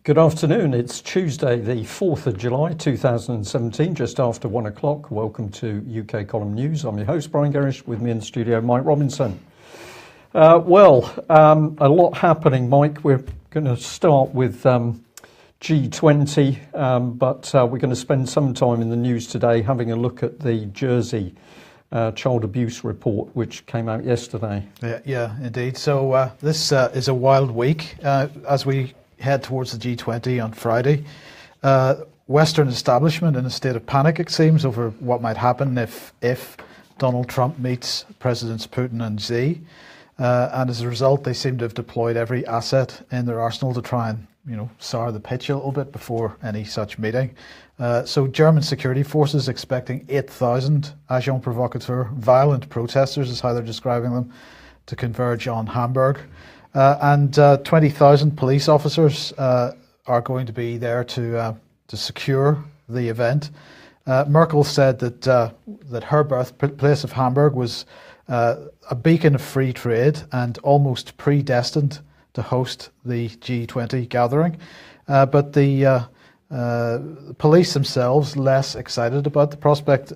Good afternoon. It's Tuesday, the 4th of July 2017, just after 1 o'clock. Welcome to UK Column News. I'm your host, Brian Gerrish. With me in the studio, Mike Robinson. A lot happening, Mike. We're going to start with G20, but we're going to spend some time in the news today having a look at the Jersey child abuse report, which came out yesterday. Yeah, indeed. So this is a wild week as we head towards the G20 on Friday. Western establishment in a state of panic, it seems, over what might happen if Donald Trump meets Presidents Putin and Xi. And as a result, they seem to have deployed every asset in their arsenal to try and, sour the pitch a little bit before any such meeting. So German security forces expecting 8,000 agents provocateurs, violent protesters is how they're describing them, to converge on Hamburg. And 20,000 police officers are going to be there to secure the event. Merkel said that her birthplace of Hamburg was a beacon of free trade and almost predestined to host the G20 gathering. But the police themselves less excited about the prospect.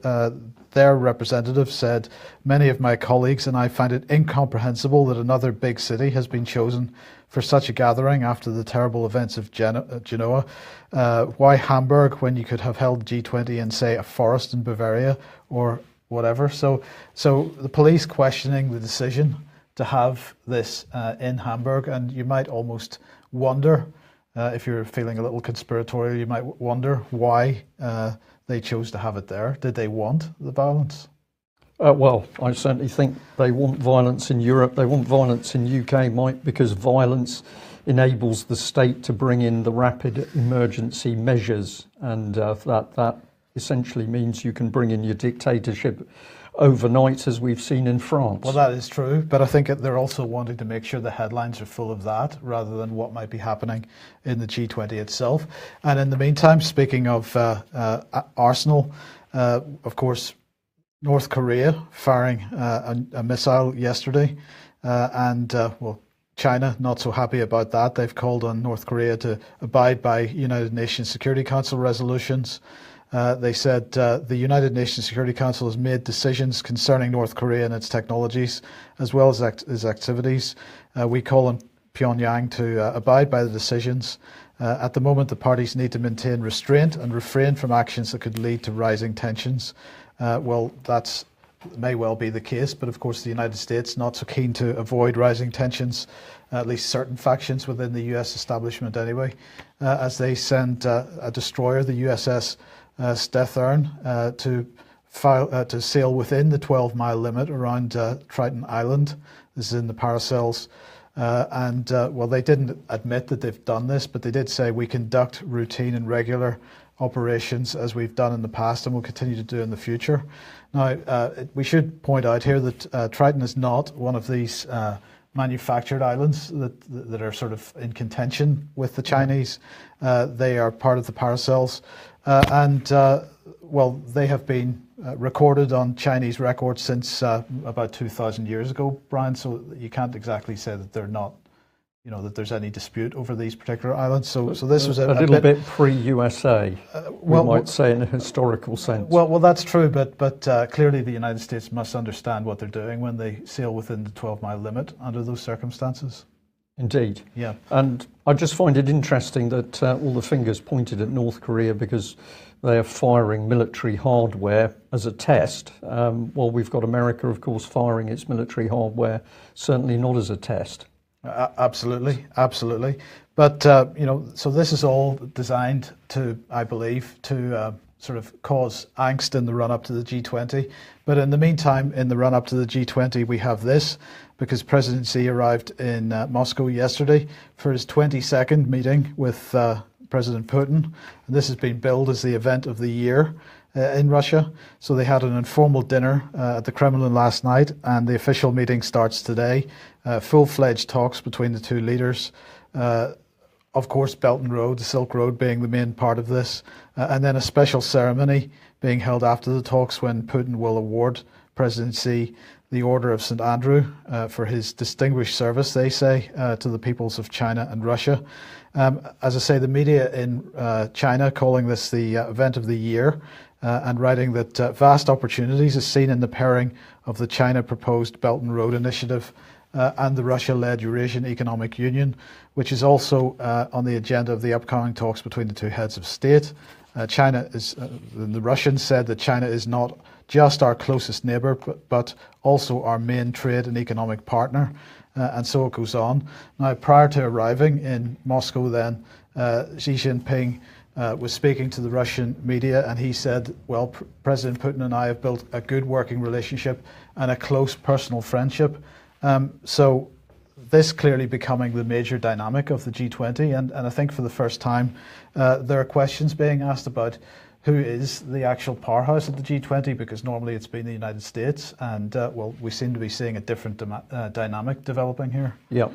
Their representative said, "Many of my colleagues and I find it incomprehensible that another big city has been chosen for such a gathering after the terrible events of Genoa. Why Hamburg when you could have held G20 in, say, a forest in Bavaria or whatever?" So the police questioning the decision to have this in Hamburg, and you might almost wonder, if you're feeling a little conspiratorial, you might wonder why they chose to have it there. Did they want the violence? I certainly think they want violence in Europe. They want violence in UK, Mike, because violence enables the state to bring in the rapid emergency measures, and that essentially means you can bring in your dictatorship overnight, as we've seen in France. Well, that is true, but I think they're also wanting to make sure the headlines are full of that rather than what might be happening in the G20 itself. And in the meantime, speaking of arsenal, of course, North Korea firing a missile yesterday, and China not so happy about that. They've called on North Korea to abide by United Nations Security Council resolutions. They said the United Nations Security Council has made decisions concerning North Korea and its technologies, as well as its activities. We call on Pyongyang to abide by the decisions. At the moment, the parties need to maintain restraint and refrain from actions that could lead to rising tensions. That may well be the case, but of course the United States not so keen to avoid rising tensions, at least certain factions within the US establishment anyway, as they send a destroyer, the USS Stethurn, to sail within the 12-mile limit around Triton Island. This is in the Paracels. They didn't admit that they've done this, but they did say we conduct routine and regular operations as we've done in the past and will continue to do in the future. Now, we should point out here that Triton is not one of these manufactured islands that are sort of in contention with the Chinese. They are part of the Paracels. They have been recorded on Chinese records since about 2,000 years ago, Brian, so you can't exactly say that they're not, that there's any dispute over these particular islands. So this was a little bit pre-USA, we might say, in a historical sense. Well, that's true, but clearly the United States must understand what they're doing when they sail within the 12-mile limit under those circumstances. Indeed. Yeah. And I just find it interesting that all the fingers pointed at North Korea because they are firing military hardware as a test. We've got America, of course, firing its military hardware, certainly not as a test. Absolutely. But, so this is all designed to, I believe, to sort of cause angst in the run-up to the G20. But in the meantime, in the run-up to the G20, we have this, because President Xi arrived in Moscow yesterday for his 22nd meeting with President Putin. And this has been billed as the event of the year in Russia. So they had an informal dinner at the Kremlin last night, and the official meeting starts today. Full-fledged talks between the two leaders. Of course, Belt and Road, the Silk Road being the main part of this. And then a special ceremony being held after the talks when Putin will award President Xi the Order of St. Andrew for his distinguished service, they say, to the peoples of China and Russia. As I say, the media in China calling this the event of the year and writing that vast opportunities is seen in the pairing of the China proposed Belt and Road Initiative and the Russia-led Eurasian Economic Union, which is also on the agenda of the upcoming talks between the two heads of state. China is, the Russians said that China is not just our closest neighbour, but also our main trade and economic partner, and so it goes on. Now, prior to arriving in Moscow then, Xi Jinping was speaking to the Russian media, and he said, well, President Putin and I have built a good working relationship and a close personal friendship. So this clearly becoming the major dynamic of the G20, and I think for the first time there are questions being asked about who is the actual powerhouse of the G20, because normally it's been the United States, and well, we seem to be seeing a different dynamic developing here. Yeah,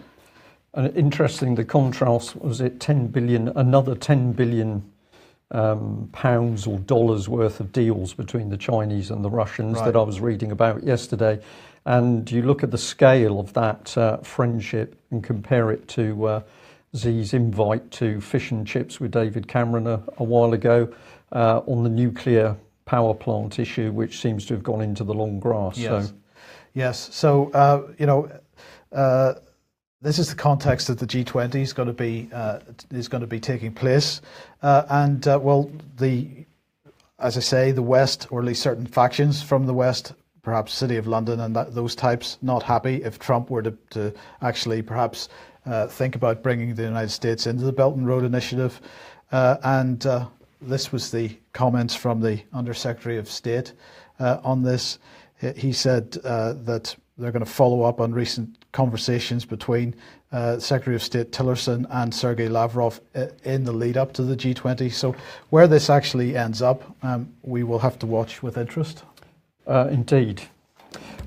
and interesting, the contrast was it 10 billion, another 10 billion pounds or dollars worth of deals between the Chinese and the Russians that I was reading about yesterday. And you look at the scale of that friendship and compare it to Xi's invite to fish and chips with David Cameron a while ago on the nuclear power plant issue, which seems to have gone into the long grass. Yes. Yes. So, you know, this is the context that the G20 is going to be taking place, and well, as I say, the West, or at least certain factions from the West, perhaps City of London and those types, not happy if Trump were to actually perhaps think about bringing the United States into the Belt and Road Initiative, and this was the comments from the Undersecretary of State on this. He said that they're going to follow up on recent conversations between Secretary of State Tillerson and Sergei Lavrov in the lead up to the G20. So where this actually ends up, we will have to watch with interest. Indeed.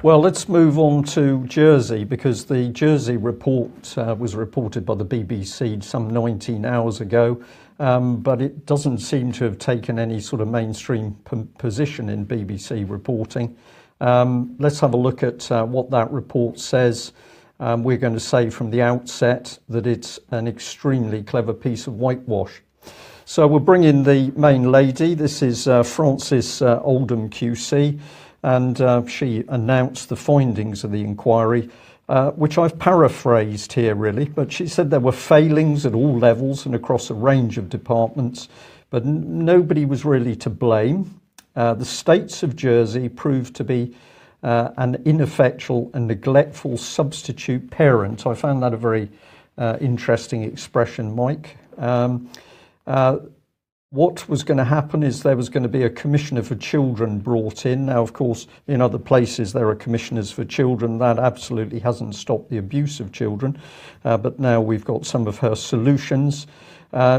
Well, let's move on to Jersey, because the Jersey report was reported by the BBC some 19 hours ago, but it doesn't seem to have taken any sort of mainstream position in BBC reporting. Let's have a look at what that report says. We're going to say from the outset that it's an extremely clever piece of whitewash. So we'll bring in the main lady. This is Frances Oldham QC, and she announced the findings of the inquiry, which I've paraphrased here really, but she said there were failings at all levels and across a range of departments, but nobody was really to blame. The States of Jersey proved to be an ineffectual and neglectful substitute parent. I found that a very interesting expression, Mike. What was going to happen is there was going to be a commissioner for children brought in. Now, of course, in other places there are commissioners for children. That absolutely hasn't stopped the abuse of children. But now we've got some of her solutions.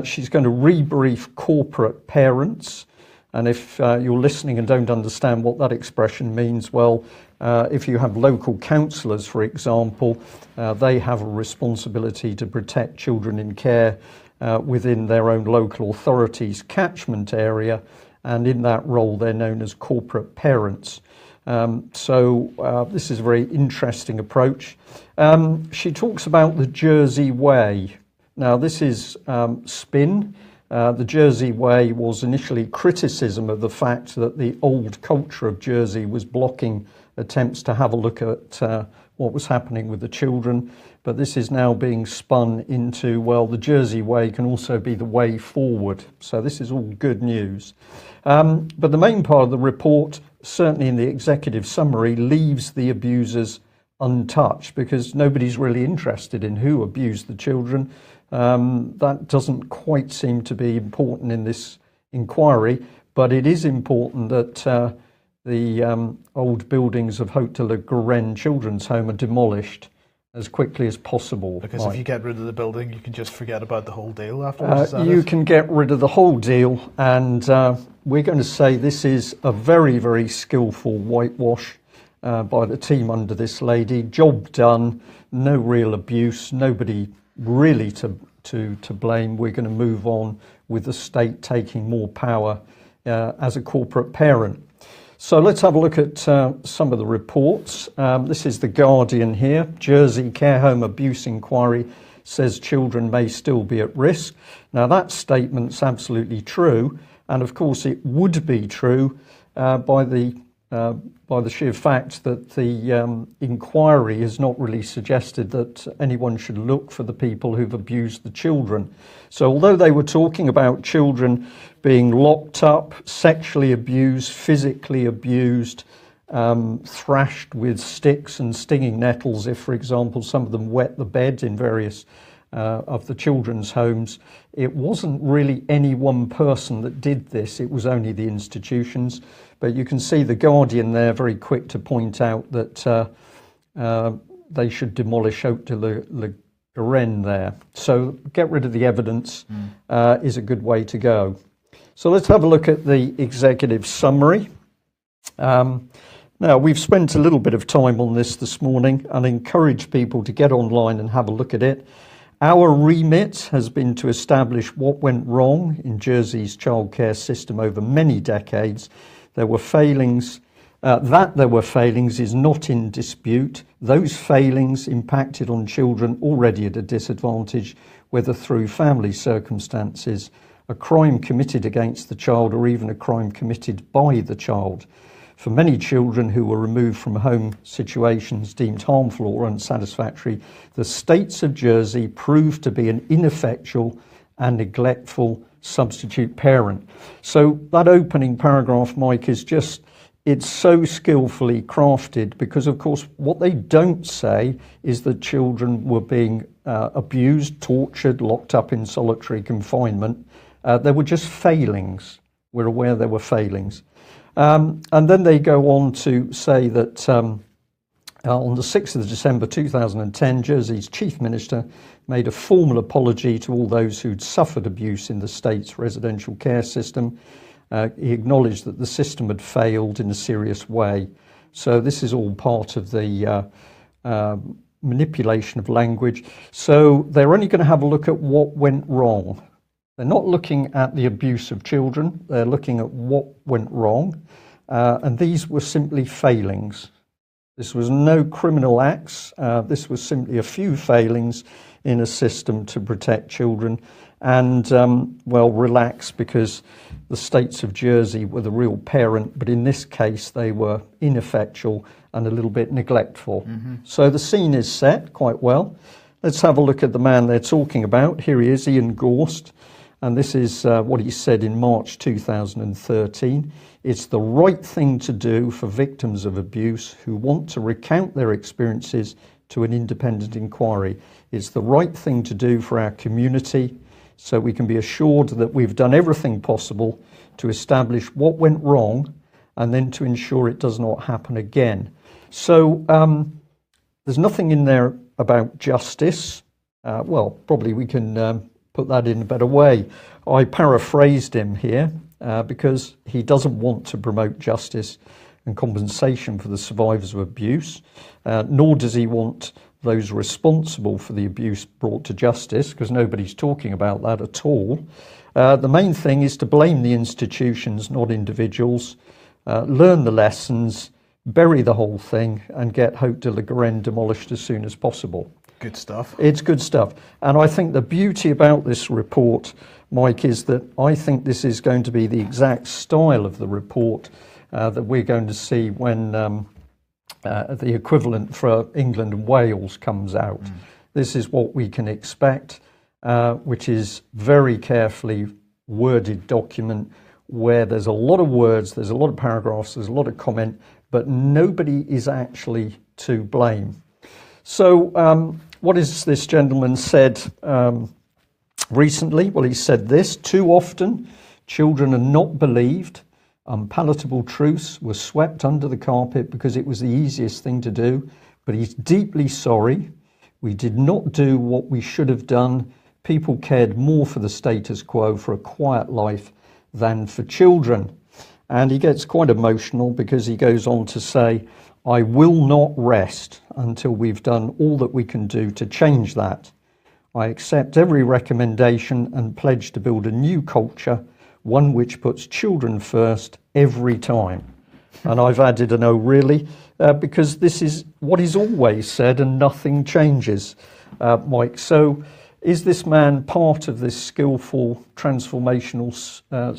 She's going to rebrief corporate parents. And if you're listening and don't understand what that expression means, well, if you have local councillors, for example, they have a responsibility to protect children in care within their own local authority's catchment area, and in that role they're known as corporate parents. So this is a very interesting approach. She talks about the Jersey Way. Now this is spin. The Jersey Way was initially criticism of the fact that the old culture of Jersey was blocking attempts to have a look at what was happening with the children. But this is now being spun into, well, the Jersey Way can also be the way forward. So this is all good news. But the main part of the report, certainly in the executive summary, leaves the abusers untouched, because nobody's really interested in who abused the children. That doesn't quite seem to be important in this inquiry, but it is important that the old buildings of Haute de la Garenne Children's Home are demolished as quickly as possible. Because if you get rid of the building, you can just forget about the whole deal afterwards. You can get rid of the whole deal, and we're going to say this is a very, very skillful whitewash by the team under this lady. Job done, no real abuse, nobody really to blame. We're going to move on with the state taking more power as a corporate parent. So let's have a look at some of the reports. This is The Guardian here. Jersey care home abuse inquiry says children may still be at risk. Now that statement's absolutely true, and of course it would be true by the sheer fact that the inquiry has not really suggested that anyone should look for the people who've abused the children. So although they were talking about children being locked up, sexually abused, physically abused, thrashed with sticks and stinging nettles if, for example, some of them wet the bed in various of the children's homes, it wasn't really any one person that did this, it was only the institutions. But you can see The Guardian there very quick to point out that they should demolish Haute de la Garenne there. So get rid of the evidence is a good way to go. So let's have a look at the executive summary. Now, we've spent a little bit of time on this morning and encourage people to get online and have a look at it. Our remit has been to establish what went wrong in Jersey's childcare system over many decades. There were failings. There were failings is not in dispute. Those failings impacted on children already at a disadvantage, whether through family circumstances, a crime committed against the child, or even a crime committed by the child. For many children who were removed from home situations deemed harmful or unsatisfactory, the States of Jersey proved to be an ineffectual and neglectful substitute parent. So that opening paragraph, Mike, is just, it's so skillfully crafted because, of course, what they don't say is that children were being abused, tortured, locked up in solitary confinement. There were just failings. We're aware there were failings. And then they go on to say that on the 6th of December 2010, Jersey's Chief Minister made a formal apology to all those who'd suffered abuse in the state's residential care system. He acknowledged that the system had failed in a serious way. So this is all part of the manipulation of language. So they're only going to have a look at what went wrong. They're not looking at the abuse of children, they're looking at what went wrong, and these were simply failings. This was no criminal acts, this was simply a few failings in a system to protect children, and, well, relax, because the States of Jersey were the real parent, but in this case they were ineffectual and a little bit neglectful. So the scene is set quite well. Let's have a look at the man they're talking about. Here he is, Ian Gorst. And this is what he said in March 2013. It's the right thing to do for victims of abuse who want to recount their experiences to an independent inquiry. It's the right thing to do for our community so we can be assured that we've done everything possible to establish what went wrong and then to ensure it does not happen again. So there's nothing in there about justice. Well, probably we can put that in a better way. I paraphrased him here because he doesn't want to promote justice and compensation for the survivors of abuse, nor does he want those responsible for the abuse brought to justice, because nobody's talking about that at all. The main thing is to blame the institutions, not individuals, learn the lessons, bury the whole thing, and get Haute de la Garenne demolished as soon as possible. Good stuff. It's good stuff. And I think the beauty about this report, Mike, is that I think this is going to be the exact style of the report that we're going to see when the equivalent for England and Wales comes out. This is what we can expect, which is very carefully worded document where there's a lot of words, there's a lot of paragraphs, there's a lot of comment, but nobody is actually to blame. So what has this gentleman said recently? Well, he said this: too often children are not believed. Unpalatable truths were swept under the carpet because it was the easiest thing to do. But he's deeply sorry. We did not do what we should have done. People cared more for the status quo, for a quiet life, than for children. And he gets quite emotional because he goes on to say, I will not rest until we've done all that we can do to change that. I accept every recommendation and pledge to build a new culture, one which puts children first every time. And I've added an "oh really," because this is what is always said and nothing changes, Mike. So is this man part of this skillful transformational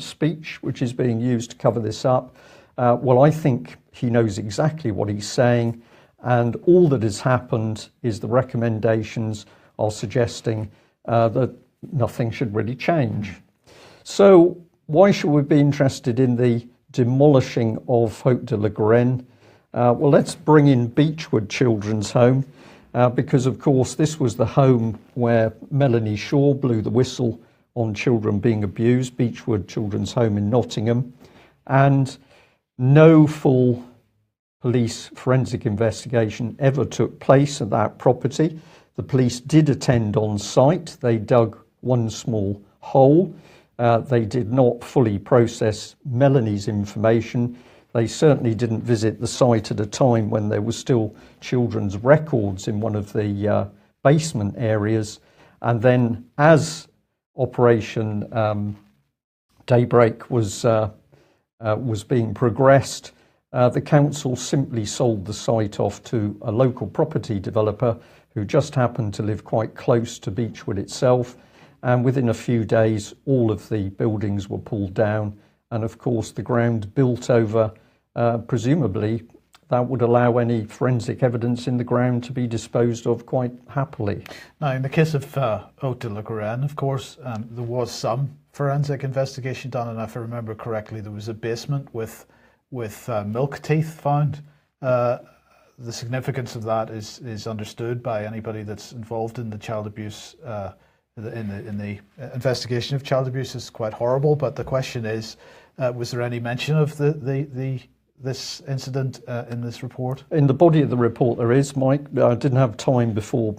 speech which is being used to cover this up? Well, I think he knows exactly what he's saying, and all that has happened is the recommendations are suggesting that nothing should really change. So why should we be interested in the demolishing of Haute de la Garenne? Well, let's bring in Beechwood Children's Home, because of course this was the home where Melanie Shaw blew the whistle on children being abused, Beechwood Children's Home in Nottingham, and no full police forensic investigation ever took place at that property. The police did attend on site. They dug one small hole. They did not fully process Melanie's information. They certainly didn't visit the site at a time when there were still children's records in one of the basement areas. And then as Operation Daybreak was being progressed, the council simply sold the site off to a local property developer who just happened to live quite close to Beechwood itself. And within a few days, all of the buildings were pulled down. And of course, the ground built over, presumably, that would allow any forensic evidence in the ground to be disposed of quite happily. Now, in the case of Haute de la Garenne, of course, there was some forensic investigation done. And if I remember correctly, there was a basement with milk teeth found. The significance of that is understood by anybody that's involved in the child abuse. In the investigation of child abuse is quite horrible, but the question is, was there any mention of this incident in this report? In the body of the report there is, Mike. I didn't have time before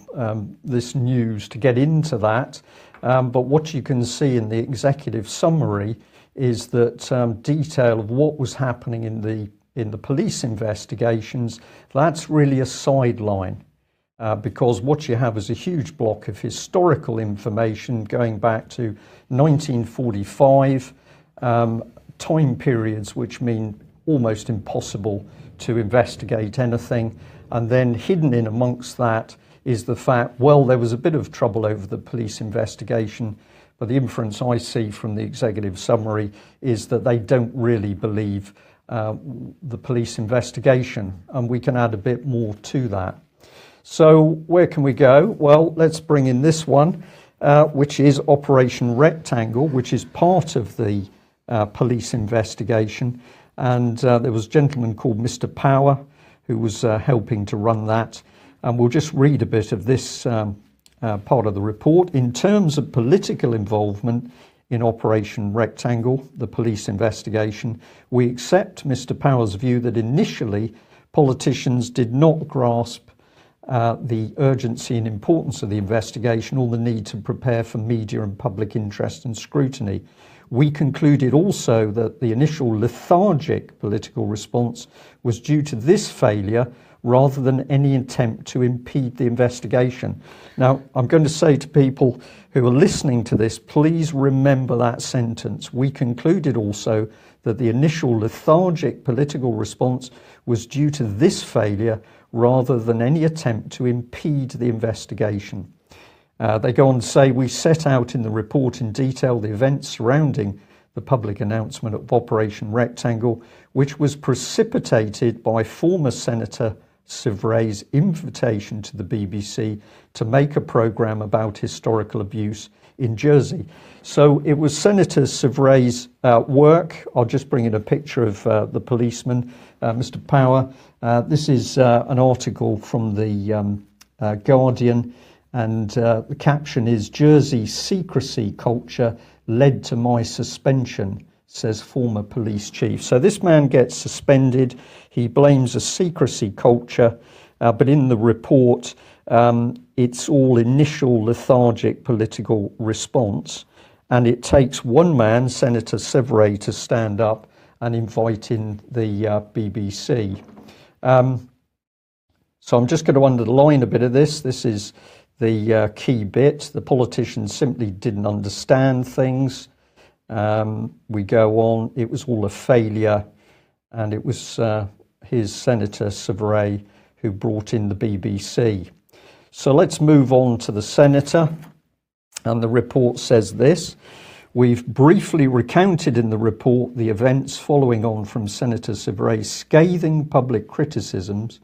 this news to get into that, but what you can see in the executive summary is that detail of what was happening in the police investigations. That's really a sideline. Because what you have is a huge block of historical information going back to 1945, time periods which mean almost impossible to investigate anything. And then hidden in amongst that is the fact, well, there was a bit of trouble over the police investigation, but the inference I see from the executive summary is that they don't really believe the police investigation, and we can add a bit more to that. So where can we go? Well, let's bring in this one, which is Operation Rectangle, which is part of the police investigation. And there was a gentleman called Mr. Power who was helping to run that. And we'll just read a bit of this part of the report. In terms of political involvement in Operation Rectangle, the police investigation, we accept Mr. Power's view that initially politicians did not grasp the urgency and importance of the investigation or the need to prepare for media and public interest and scrutiny. We concluded also that the initial lethargic political response was due to this failure rather than any attempt to impede the investigation. Now, I'm going to say to people who are listening to this, please remember that sentence. We concluded also that the initial lethargic political response was due to this failure rather than any attempt to impede the investigation. They go on to say, we set out in the report in detail the events surrounding the public announcement of Operation Rectangle, which was precipitated by former Senator Sivre's invitation to the BBC to make a programme about historical abuse in Jersey. So it was Senator Sivre's work. I'll just bring in a picture of the policeman, Mr. Power. This is an article from the Guardian, and the caption is, Jersey secrecy culture led to my suspension, says former police chief. So this man gets suspended. He blames a secrecy culture, but in the report, it's all initial lethargic political response. And it takes one man, Senator Sivre, to stand up and invite in the BBC. So I'm just going to underline a bit of this. This is the key bit. The politicians simply didn't understand things. We go on. It was all a failure. and it was his Senator Savary who brought in the BBC. So let's move on to the Senator, and the report says this. We've briefly recounted in the report the events following on from Senator Savary's scathing public criticisms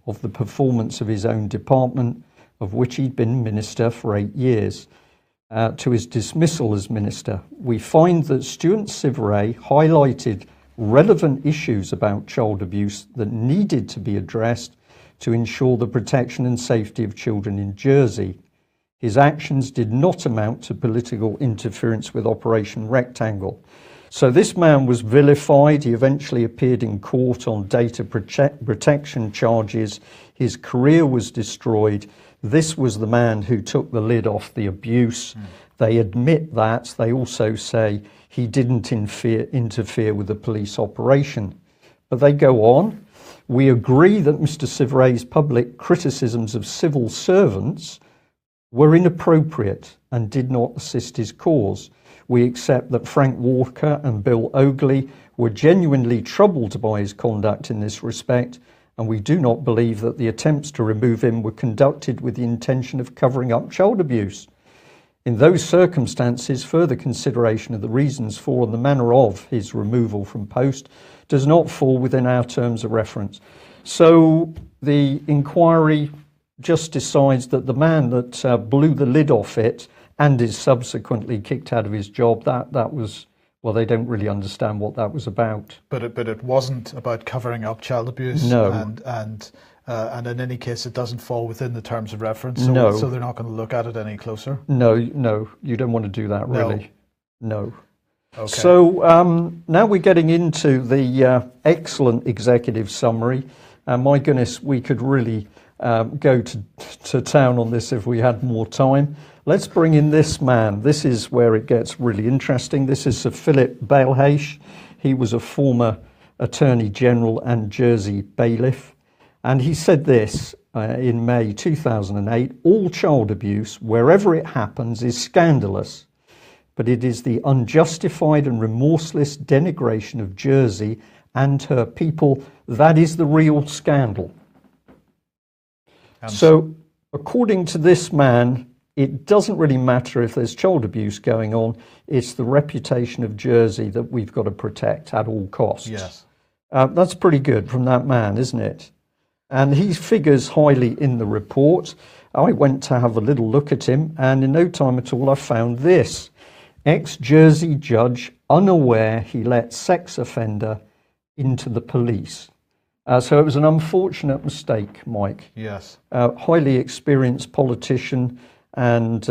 of the performance of his own department, of which he'd been minister for 8 years, to his dismissal as minister. We find that Stuart Savary highlighted relevant issues about child abuse that needed to be addressed to ensure the protection and safety of children in Jersey. His actions did not amount to political interference with Operation Rectangle. So this man was vilified. He eventually appeared in court on data protection charges. His career was destroyed. This was the man who took the lid off the abuse. They admit that. They also say he didn't interfere with the police operation. But they go on. We agree that Mr. Savary's public criticisms of civil servants were inappropriate and did not assist his cause. We accept that Frank Walker and Bill Oakley were genuinely troubled by his conduct in this respect, and we do not believe that the attempts to remove him were conducted with the intention of covering up child abuse. In those circumstances, further consideration of the reasons for and the manner of his removal from post does not fall within our terms of reference. So the inquiry just decides that the man that blew the lid off it and is subsequently kicked out of his job, that was, well, they don't really understand what that was about. But it wasn't about covering up child abuse. No. And in any case, it doesn't fall within the terms of reference. So, No. So they're not going to look at it any closer. No, you don't want to do that, really. No. Okay. So now we're getting into the excellent executive summary. And my goodness, we could really go to town on this if we had more time. Let's bring in this man. This is where it gets really interesting. This is Sir Philip Bailhache. He was a former Attorney General and Jersey bailiff. And he said this in May 2008, all child abuse, wherever it happens, is scandalous, but it is the unjustified and remorseless denigration of Jersey and her people that is the real scandal. So, according to this man, it doesn't really matter if there's child abuse going on. It's the reputation of Jersey that we've got to protect at all costs. Yes. That's pretty good from that man, isn't it? And he figures highly in the report. I went to have a little look at him, and in no time at all I found this. Ex-Jersey judge unaware he let sex offender into the police. So it was an unfortunate mistake, Mike. Yes. Highly experienced politician and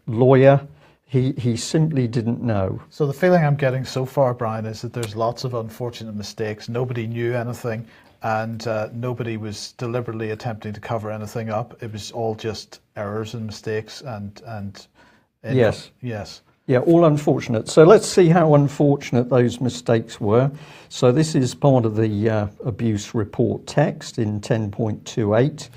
lawyer. He simply didn't know. So the feeling I'm getting so far, Brian, is that there's lots of unfortunate mistakes. Nobody knew anything, and nobody was deliberately attempting to cover anything up. It was all just errors and mistakes and Yes. Yes. Yeah, all unfortunate. So let's see how unfortunate those mistakes were. So this is part of the abuse report text in 10.28.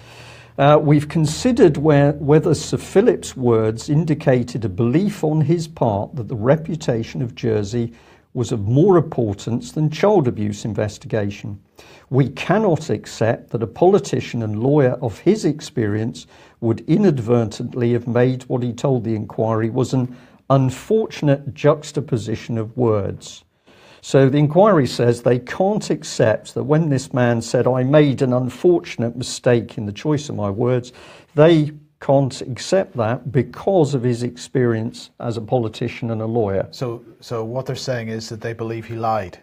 We've considered whether Sir Philip's words indicated a belief on his part that the reputation of Jersey was of more importance than child abuse investigation. We cannot accept that a politician and lawyer of his experience would inadvertently have made what he told the inquiry was an unfortunate juxtaposition of words. So the inquiry says they can't accept that when this man said, I made an unfortunate mistake in the choice of my words, they can't accept that because of his experience as a politician and a lawyer. So what they're saying is that they believe he lied.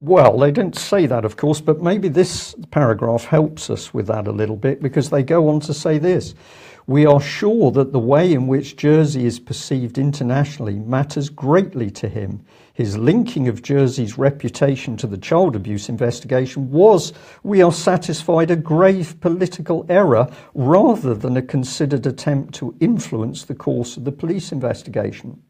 Well, they don't say that, of course, but maybe this paragraph helps us with that a little bit, because they go on to say this. We are sure that the way in which Jersey is perceived internationally matters greatly to him. His linking of Jersey's reputation to the child abuse investigation was, we are satisfied, a grave political error rather than a considered attempt to influence the course of the police investigation.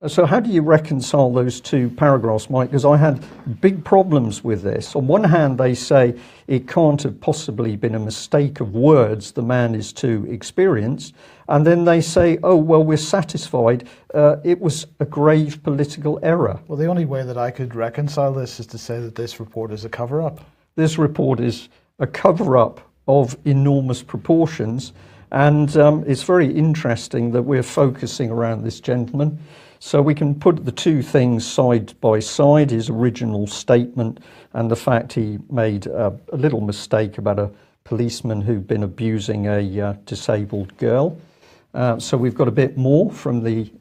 So how do you reconcile those two paragraphs, Mike? Because I had big problems with this. On one hand, they say it can't have possibly been a mistake of words, the man is too experienced. And then they say, oh, well, we're satisfied. It was a grave political error. Well, the only way that I could reconcile this is to say that this report is a cover-up. This report is a cover-up of enormous proportions. And it's very interesting that we're focusing around this gentleman. So we can put the two things side by side, his original statement and the fact he made a little mistake about a policeman who'd been abusing a disabled girl. So we've got a bit more from the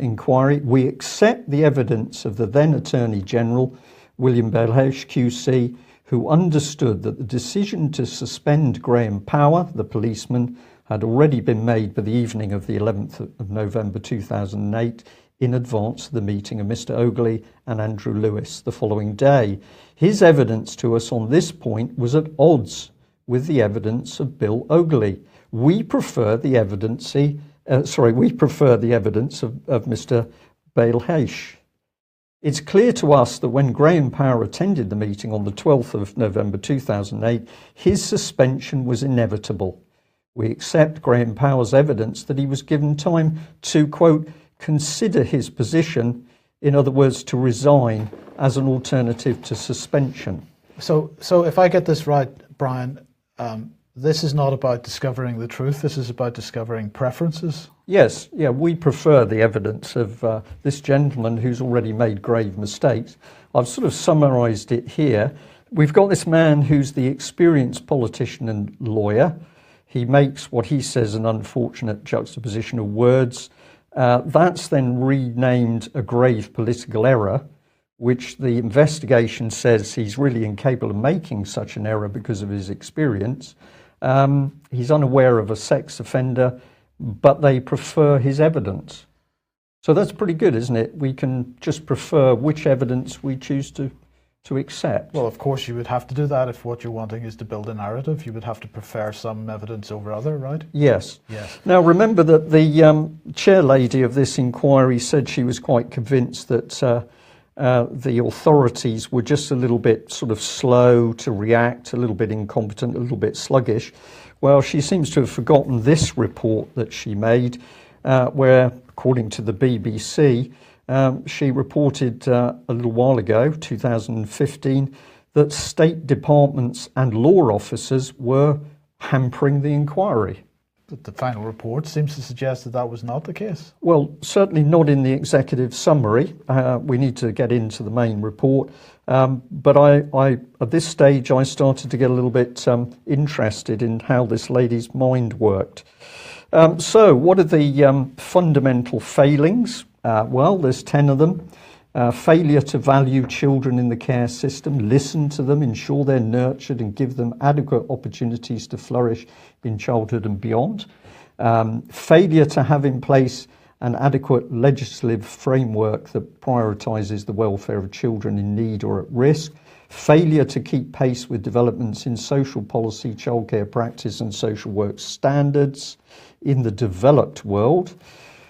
inquiry. We accept the evidence of the then Attorney General, William Belhaish QC, who understood that the decision to suspend Graham Power, the policeman, had already been made by the evening of the 11th of November 2008 in advance of the meeting of Mr. Ogley and Andrew Lewis the following day. His evidence to us on this point was at odds with the evidence of Bill Ogley. We prefer the evidence of Mr. Belhaish. It's clear to us that when Graham Power attended the meeting on the 12th of November 2008, his suspension was inevitable. We accept Graham Power's evidence that he was given time to, quote, consider his position, in other words, to resign as an alternative to suspension. So if I get this right, Brian, this is not about discovering the truth, this is about discovering preferences? Yes, yeah, we prefer the evidence of this gentleman who's already made grave mistakes. I've sort of summarised it here. We've got this man who's the experienced politician and lawyer. He makes what he says an unfortunate juxtaposition of words. That's then renamed a grave political error, which the investigation says he's really incapable of making such an error because of his experience. He's unaware of a sex offender, but they prefer his evidence. So that's pretty good, isn't it? We can just prefer which evidence we choose to accept. Well, of course, you would have to do that if what you're wanting is to build a narrative. You would have to prefer some evidence over other, right? Yes. Yes. Now, remember that the chair lady of this inquiry said she was quite convinced that the authorities were just a little bit sort of slow to react, a little bit incompetent, a little bit sluggish. Well, she seems to have forgotten this report that she made, where, according to the BBC, she reported a little while ago, 2015, that state departments and law officers were hampering the inquiry. But the final report seems to suggest that that was not the case. Well, certainly not in the executive summary. We need to get into the main report. But I, at this stage, I started to get a little bit interested in how this lady's mind worked. So what are the fundamental failings? Well, there's 10 of them. Failure to value children in the care system, listen to them, ensure they're nurtured and give them adequate opportunities to flourish in childhood and beyond. Failure to have in place an adequate legislative framework that prioritises the welfare of children in need or at risk. Failure to keep pace with developments in social policy, childcare practice and social work standards in the developed world.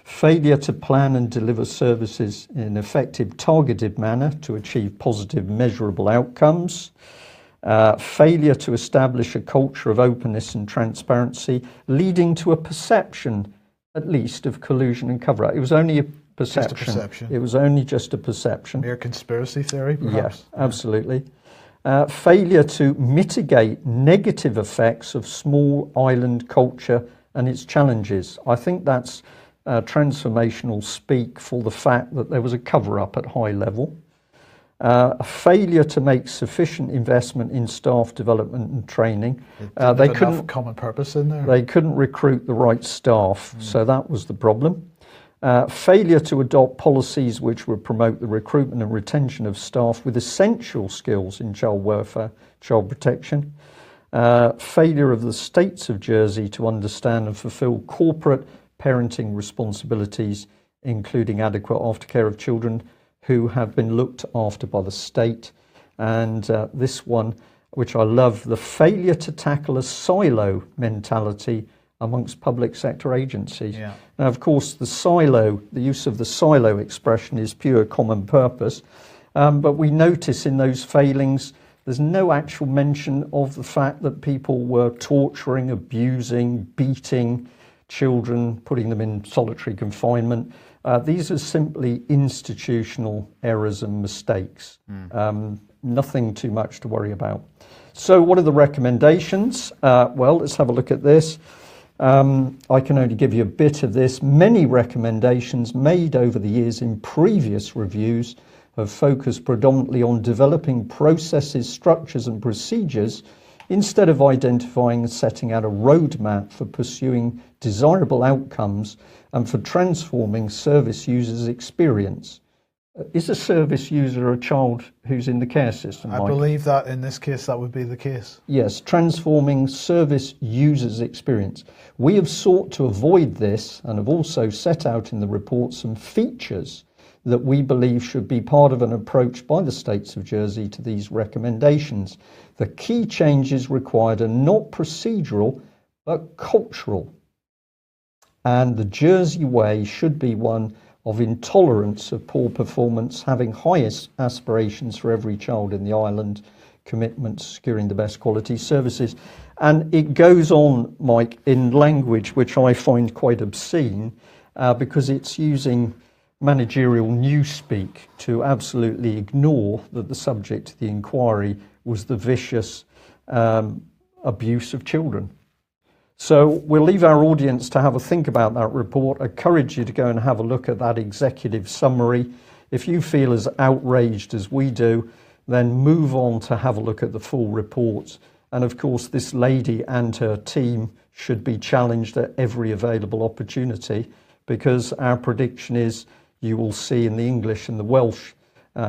Failure to plan and deliver services in an effective, targeted manner to achieve positive, measurable outcomes. Failure to establish a culture of openness and transparency, leading to a perception, at least, of collusion and cover-up. It was only a perception. Just a perception. It was only just a perception. Mere conspiracy theory, perhaps? Yes, absolutely. Failure to mitigate negative effects of small island culture and its challenges. I think that's transformational speak for the fact that there was a cover-up at high level. A failure to make sufficient investment in staff development and training. They couldn't have common purpose in there. They couldn't recruit the right staff, so that was the problem. Failure to adopt policies which would promote the recruitment and retention of staff with essential skills in child welfare, child protection. Failure of the states of Jersey to understand and fulfil corporate parenting responsibilities, including adequate aftercare of children who have been looked after by the state. And this one, which I love, the failure to tackle a silo mentality amongst public sector agencies. Yeah. Now, of course, the use of the silo expression is pure common purpose, but we notice in those failings there's no actual mention of the fact that people were torturing, abusing, beating children, putting them in solitary confinement. These are simply institutional errors and mistakes. Nothing too much to worry about. So what are the recommendations? Well, let's have a look at this. I can only give you a bit of this. Many recommendations made over the years in previous reviews have focused predominantly on developing processes, structures and procedures instead of identifying and setting out a roadmap for pursuing desirable outcomes and for transforming service users' experience. Is a service user a child who's in the care system, Mike? I believe that in this case that would be the case. Yes, transforming service users' experience. We have sought to avoid this and have also set out in the report some features that we believe should be part of an approach by the States of Jersey to these recommendations. The key changes required are not procedural, but cultural. And the Jersey way should be one of intolerance of poor performance, having highest aspirations for every child in the island, commitment to securing the best quality services. And it goes on, Mike, in language which I find quite obscene because it's using managerial newspeak to absolutely ignore that the subject of the inquiry was the vicious abuse of children. So we'll leave our audience to have a think about that report. I encourage you to go and have a look at that executive summary. If you feel as outraged as we do, then move on to have a look at the full report. And of course, this lady and her team should be challenged at every available opportunity, because our prediction is you will see in the English and the Welsh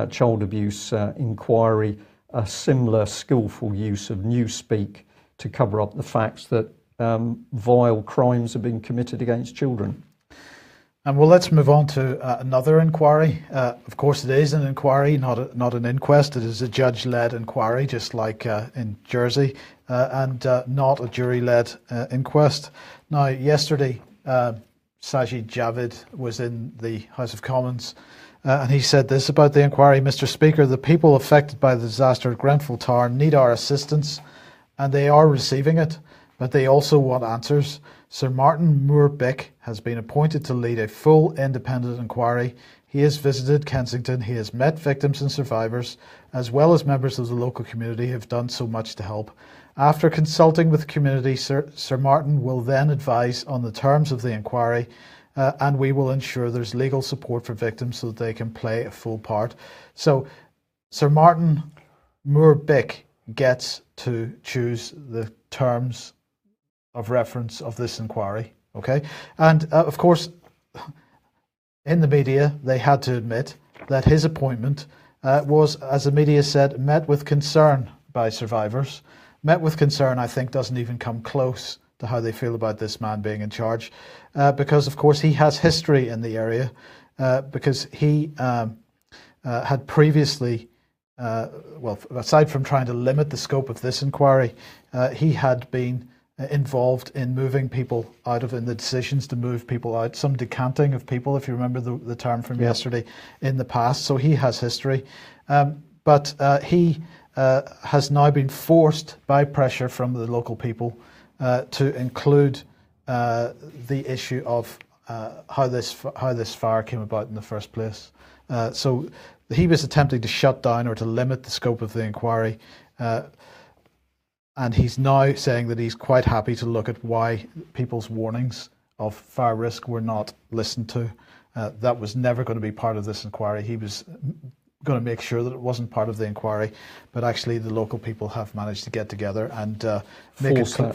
child abuse inquiry a similar skillful use of newspeak to cover up the facts that vile crimes have been committed against children. And well, let's move on to another inquiry. Of course, it is an inquiry, not an inquest. It is a judge-led inquiry, just like in Jersey, and not a jury-led inquest. Now, yesterday, Sajid Javid was in the House of Commons, and he said this about the inquiry: Mr. Speaker, the people affected by the disaster at Grenfell Tower need our assistance, and they are receiving it. But they also want answers. Sir Martin Moore-Bick has been appointed to lead a full independent inquiry. He has visited Kensington. He has met victims and survivors, as well as members of the local community who have done so much to help. After consulting with the community, Sir Martin will then advise on the terms of the inquiry, and we will ensure there's legal support for victims so that they can play a full part. So Sir Martin Moore-Bick gets to choose the terms of reference of this inquiry, okay? And of course, in the media, they had to admit that his appointment was, as the media said, met with concern by survivors. Met with concern, I think, doesn't even come close to how they feel about this man being in charge, because, of course, he has history in the area, because he had previously, well, aside from trying to limit the scope of this inquiry, he had been involved in moving people out of, in the decisions to move people out, some decanting of people, if you remember the term from yesterday, in the past. So he has history. But he has now been forced by pressure from the local people to include the issue of how this fire came about in the first place. So he was attempting to shut down or to limit the scope of the inquiry. And he's now saying that he's quite happy to look at why people's warnings of fire risk were not listened to. That was never going to be part of this inquiry. He was going to make sure that it wasn't part of the inquiry, but actually the local people have managed to get together and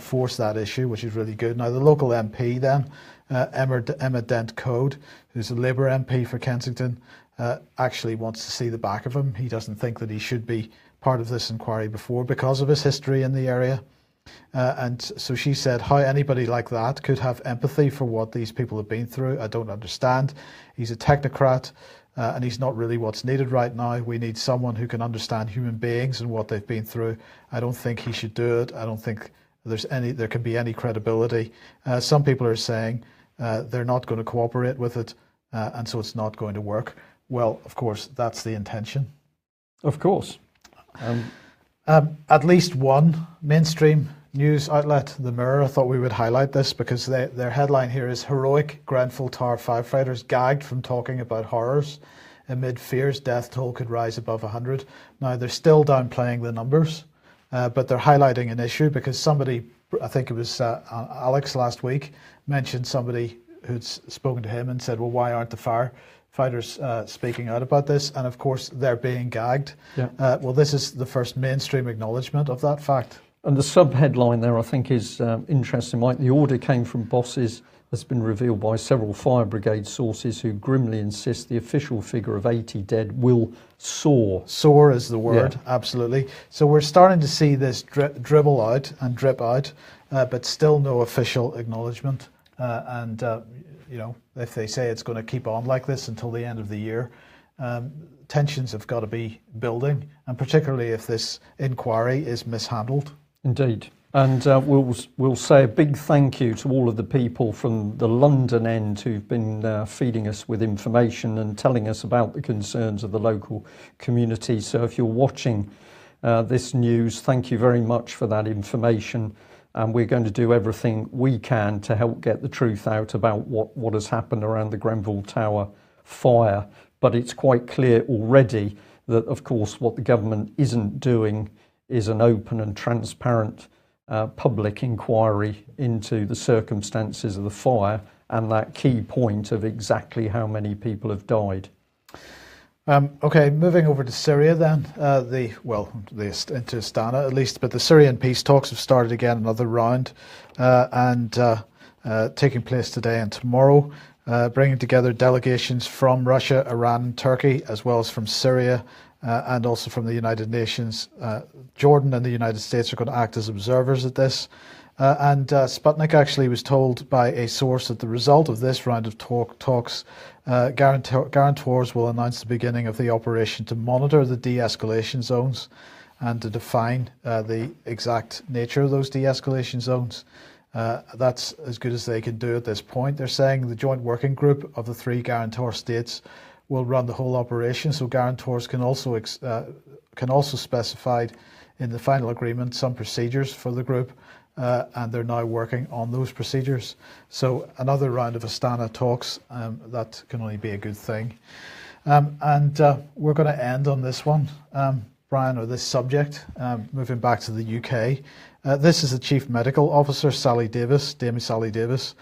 force that issue, which is really good. Now, the local MP then, Emma Dent Code, who's a Labour MP for Kensington, actually wants to see the back of him. He doesn't think that he should be part of this inquiry before because of his history in the area. And so she said, how anybody like that could have empathy for what these people have been through, I don't understand. He's a technocrat, and he's not really what's needed right now. We need someone who can understand human beings and what they've been through. I don't think he should do it. I don't think there can be any credibility. Some people are saying they're not going to cooperate with it, and so it's not going to work. Well, of course, that's the intention. Of course. At least one mainstream news outlet, The Mirror, I thought we would highlight this because their headline here is "Heroic Grenfell Tower firefighters gagged from talking about horrors. Amid fears death toll could rise above 100." Now, they're still downplaying the numbers, but they're highlighting an issue because somebody, I think it was Alex last week, mentioned somebody who'd spoken to him and said, well, why aren't the firefighters speaking out about this? And of course, they're being gagged. Yeah. Well, this is the first mainstream acknowledgement of that fact. And the sub-headline there, I think, is interesting, Mike. The order came from bosses, has been revealed by several fire brigade sources who grimly insist the official figure of 80 dead will soar. Soar is the word, absolutely. So we're starting to see this dribble out and drip out, but still no official acknowledgement. You know, if they say it's going to keep on like this until the end of the year, tensions have got to be building, and particularly if this inquiry is mishandled. Indeed. And we'll say a big thank you to all of the people from the London end who've been feeding us with information and telling us about the concerns of the local community. So if you're watching this news, thank you very much for that information. And we're going to do everything we can to help get the truth out about what has happened around the Grenfell Tower fire. But it's quite clear already that, of course, what the government isn't doing is an open and transparent public inquiry into the circumstances of the fire and that key point of exactly how many people have died. Okay, moving over to Syria then, into Astana at least, but the Syrian peace talks have started again, another round, and taking place today and tomorrow, bringing together delegations from Russia, Iran, and Turkey, as well as from Syria, and also from the United Nations. Jordan and the United States are going to act as observers at this. And Sputnik actually was told by a source that the result of this round of talks, guarantors will announce the beginning of the operation to monitor the de-escalation zones and to define the exact nature of those de-escalation zones. That's as good as they can do at this point. They're saying the joint working group of the three guarantor states will run the whole operation, so guarantors can also specify in the final agreement some procedures for the group. And they're now working on those procedures. So another round of Astana talks, that can only be a good thing. We're going to end on this one, Brian, or this subject, moving back to the UK. This is the Chief Medical Officer, Dame Sally Davis,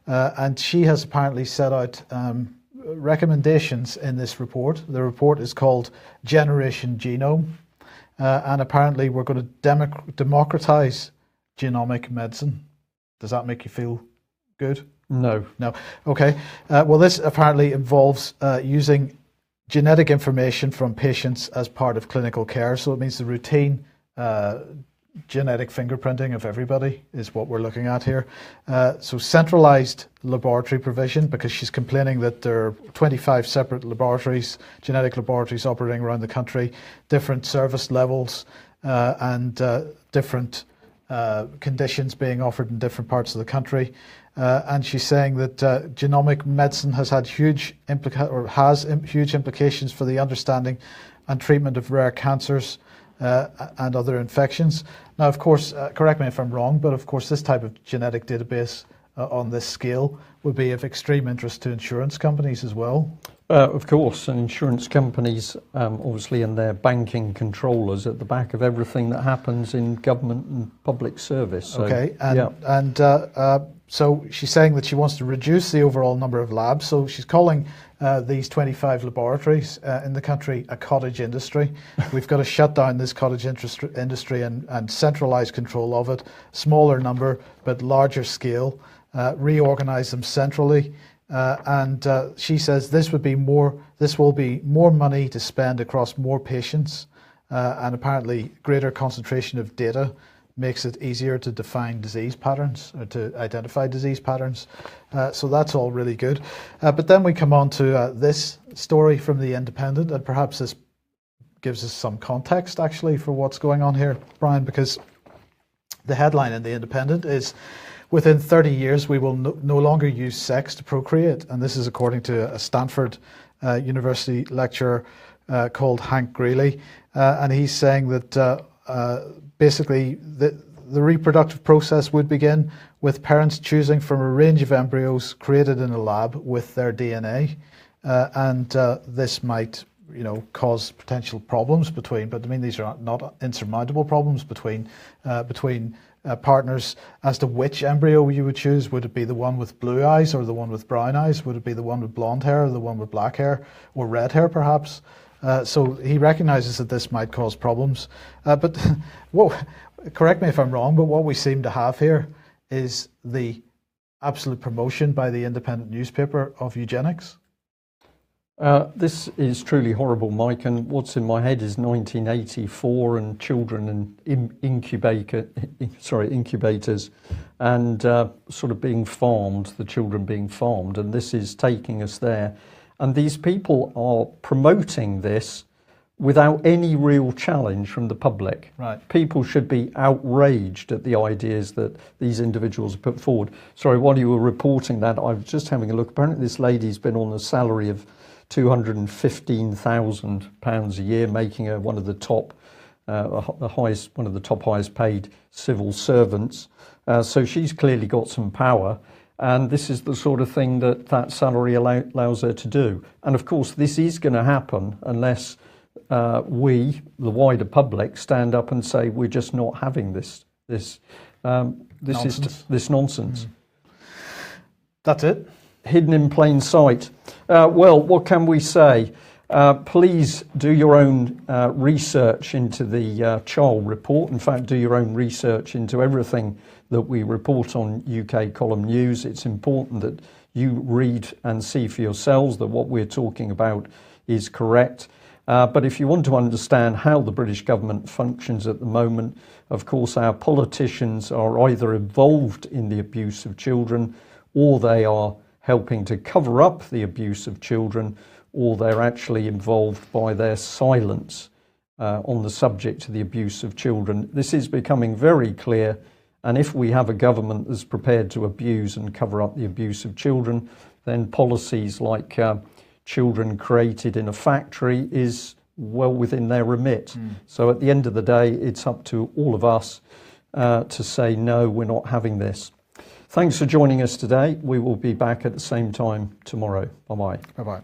and she has apparently set out recommendations in this report. The report is called Generation Genome, and apparently we're going to democratize genomic medicine. Does that make you feel good? No. No. Okay. Well, this apparently involves using genetic information from patients as part of clinical care. So it means the routine genetic fingerprinting of everybody is what we're looking at here. So centralized laboratory provision, because she's complaining that there are 25 separate laboratories, genetic laboratories operating around the country, different service levels, and different conditions being offered in different parts of the country, and she's saying that genomic medicine has had huge implications for the understanding and treatment of rare cancers and other infections. Now, of course, correct me if I'm wrong, but of course this type of genetic database on this scale would be of extreme interest to insurance companies as well. Of course, and insurance companies, obviously, and their banking controllers at the back of everything that happens in government and public service. So, okay, so she's saying that she wants to reduce the overall number of labs. So she's calling these 25 laboratories in the country a cottage industry. We've got to shut down this cottage industry and centralise control of it, smaller number but larger scale, reorganise them centrally. And she says this will be more money to spend across more patients, and apparently greater concentration of data makes it easier to define disease patterns or to identify disease patterns. So that's all really good. But then we come on to this story from The Independent, and perhaps this gives us some context actually for what's going on here, Brian, because The headline in The Independent is, "Within 30 years, we will no longer use sex to procreate." And this is according to a Stanford University lecturer called Hank Greeley. And he's saying that basically the reproductive process would begin with parents choosing from a range of embryos created in a lab with their DNA. And this might cause potential problems but I mean, these are not insurmountable problems between partners as to which embryo you would choose. Would it be the one with blue eyes or the one with brown eyes? Would it be the one with blonde hair or the one with black hair or red hair perhaps? So he recognizes that this might cause problems. But correct me if I'm wrong, but what we seem to have here is the absolute promotion by the Independent newspaper of eugenics. This is truly horrible, Mike, and what's in my head is 1984 and children in incubators and sort of being farmed, the children being farmed, and this is taking us there. And these people are promoting this without any real challenge from the public. Right. People should be outraged at the ideas that these individuals have put forward. Sorry, while you were reporting that, I was just having a look. Apparently this lady's been on a salary of £215,000 a year, making her one of the top highest paid civil servants. So she's clearly got some power. And this is the sort of thing that salary allows her to do. And of course, this is going to happen unless we, the wider public, stand up and say we're just not having this nonsense. That's it. Hidden in plain sight. Well, what can we say? Please do your own research into the Child Report. In fact, do your own research into everything that we report on UK Column News. It's important that you read and see for yourselves that what we're talking about is correct. But if you want to understand how the British government functions at the moment, of course, our politicians are either involved in the abuse of children, or they are helping to cover up the abuse of children, or they're actually involved by their silence on the subject of the abuse of children. This is becoming very clear, and if we have a government that's prepared to abuse and cover up the abuse of children, then policies like children created in a factory is well within their remit. So at the end of the day, it's up to all of us to say, no, we're not having this. Thanks for joining us today. We will be back at the same time tomorrow. Bye-bye. Bye-bye.